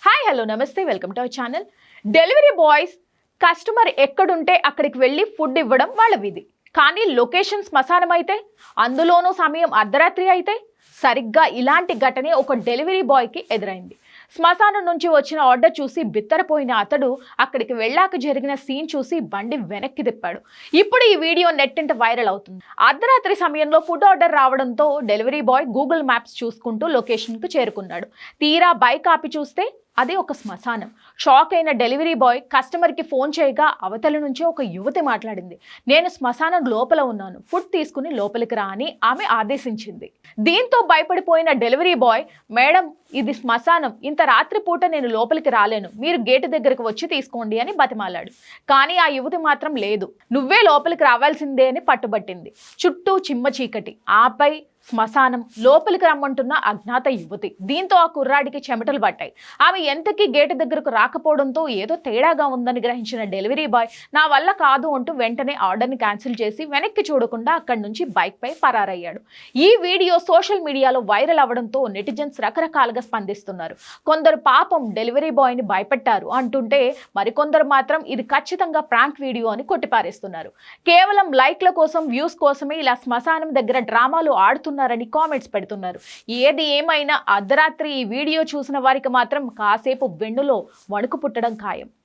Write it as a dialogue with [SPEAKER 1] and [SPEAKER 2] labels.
[SPEAKER 1] Hi hello నమస్తే welcome to our channel. Delivery boys customer ఎక్కడుంటే అక్కడికి వెళ్ళి ఫుడ్ ఇవ్వడం వాళ్ళ విధి. కానీ లొకేషన్ శ్మశానం అయితే, అందులోనూ సమయం అర్ధరాత్రి అయితే, సరిగ్గా ఇలాంటి ఘటనే ఒక డెలివరీ బాయ్కి ఎదురైంది. శ్మశానం నుంచి వచ్చిన ఆర్డర్ చూసి బిత్తరపోయిన అతడు అక్కడికి వెళ్ళాక జరిగిన సీన్ చూసి బండి వెనక్కి తిప్పాడు. ఇప్పుడు ఈ వీడియో నెట్టింట వైరల్ అవుతుంది. అర్ధరాత్రి సమయంలో ఫుడ్ ఆర్డర్ రావడంతో డెలివరీ బాయ్ గూగుల్ మ్యాప్స్ చూసుకుంటూ లొకేషన్కు చేరుకున్నాడు. తీరా బైక్ ఆపి చూస్తే అది ఒక శ్మశానం. షాక్ అయిన డెలివరీ బాయ్ కస్టమర్కి ఫోన్ చేయగా అవతల నుంచి ఒక యువతి మాట్లాడింది. నేను శ్మశానం లోపల ఉన్నాను, ఫుడ్ తీసుకుని లోపలికి రా అని ఆమె ఆదేశించింది. దీంతో భయపడిపోయిన డెలివరీ బాయ్, మేడం ఇది శ్మశానం, ఇంత రాత్రిపూట నేను లోపలికి రాలేను, మీరు గేటు దగ్గరకు వచ్చి తీసుకోండి అని బతిమాలాడు. కానీ ఆ యువతి మాత్రం లేదు, నువ్వే లోపలికి రావాల్సిందే అని పట్టుబట్టింది. చుట్టూ చిమ్మ చీకటి, ఆపై శ్మశానం, లోపలికి రమ్మంటున్న అజ్ఞాత యువతి. దీంతో ఆ కుర్రాడికి చెమటలు పట్టాయి. ఆమె ఎంతకీ గేటు దగ్గరకు రాకపోవడంతో ఏదో తేడాగా ఉందని గ్రహించిన డెలివరీ బాయ్ నా వల్ల కాదు అంటూ వెంటనే ఆర్డర్ని క్యాన్సిల్ చేసి వెనక్కి చూడకుండా అక్కడి నుంచి బైక్ పై పరారయ్యాడు. ఈ వీడియో సోషల్ మీడియాలో వైరల్ అవ్వడంతో నెటిజన్స్ రకరకాలుగా స్పందిస్తున్నారు. కొందరు పాపం డెలివరీ బాయ్ని భయపెట్టారు అంటుంటే, మరికొందరు మాత్రం ఇది ఖచ్చితంగా ప్రాంక్ వీడియో అని కొట్టిపారేస్తున్నారు. కేవలం లైక్ల కోసం, వ్యూస్ కోసమే ఇలా శ్మశానం దగ్గర డ్రామాలు ఆడుతున్నారని కామెంట్స్ పెడుతున్నారు. ఏది ఏమైనా అర్ధరాత్రి ఈ వీడియో చూసిన వారికి మాత్రం కాసేపు వెన్నులో వణుకు పుట్టడం ఖాయం.